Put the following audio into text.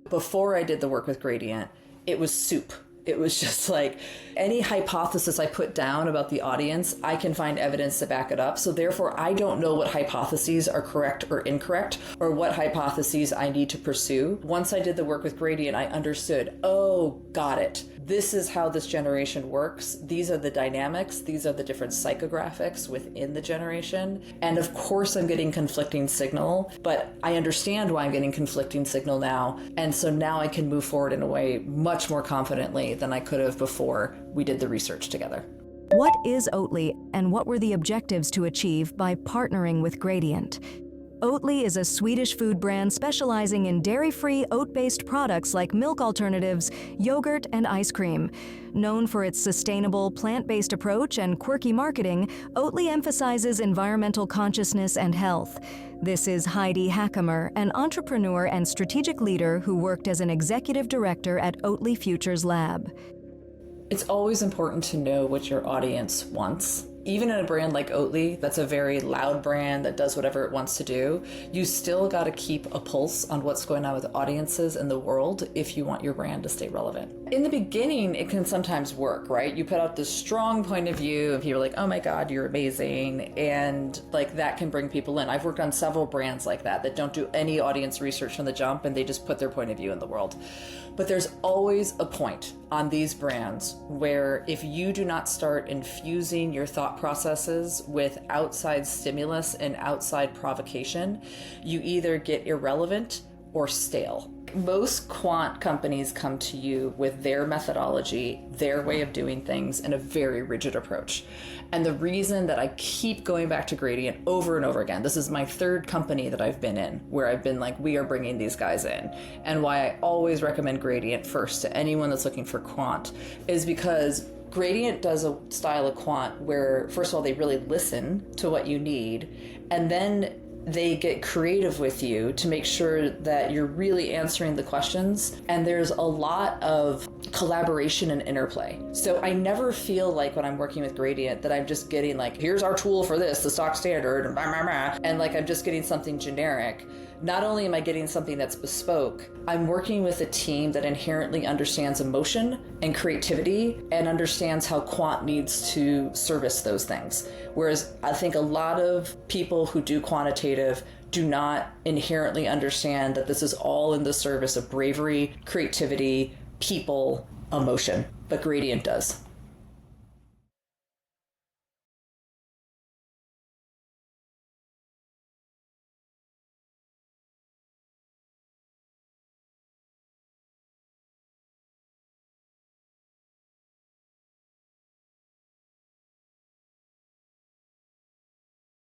Before I did the work with Gradient, it was soup. It was just like any hypothesis I put down about the audience, I can find evidence to back it up. So therefore, I don't know what hypotheses are correct or incorrect, or what hypotheses I need to pursue. Once I did the work with Gradient, I understood, oh, got it. This is how this generation works. These are the dynamics. These are the different psychographics within the generation. And of course, I'm getting conflicting signal, but I understand why I'm getting conflicting signal now. And so now I can move forward in a way much more confidently than I could have before we did the research together. What is Oatly, and what were the objectives to achieve by partnering with Gradient? Oatly is a Swedish food brand specializing in dairy-free, oat-based products like milk alternatives, yogurt, and ice cream. Known for its sustainable, plant-based approach and quirky marketing, Oatly emphasizes environmental consciousness and health. This is Heidi Hackemer, an entrepreneur and strategic leader who worked as an executive director at Oatly Futures Lab. It's always important to know what your audience wants. Even in a brand like Oatly, that's a very loud brand that does whatever it wants to do, you still got to keep a pulse on what's going on with audiences in the world if you want your brand to stay relevant. In the beginning, it can sometimes work, right? You put out this strong point of view and people are like, oh my God, you're amazing. And like that can bring people in. I've worked on several brands like that don't do any audience research from the jump and they just put their point of view in the world. But there's always a point on these brands where if you do not start infusing your thought processes with outside stimulus and outside provocation, you either get irrelevant or stale. Most quant companies come to you with their methodology, their way of doing things, and a very rigid approach. And the reason that I keep going back to Gradient over and over again, this is my third company that I've been in, where I've been like, we are bringing these guys in. And why I always recommend Gradient first to anyone that's looking for quant is because Gradient does a style of quant where, first of all, they really listen to what you need, and then they get creative with you to make sure that you're really answering the questions. And there's a lot of collaboration and interplay. So I never feel like when I'm working with Gradient that I'm just getting like, here's our tool for this, the stock standard, and blah, blah, blah, and like I'm just getting something generic. Not only am I getting something that's bespoke, I'm working with a team that inherently understands emotion and creativity and understands how quant needs to service those things. Whereas I think a lot of people who do quantitative do not inherently understand that this is all in the service of bravery, creativity, people, emotion. But Gradient does.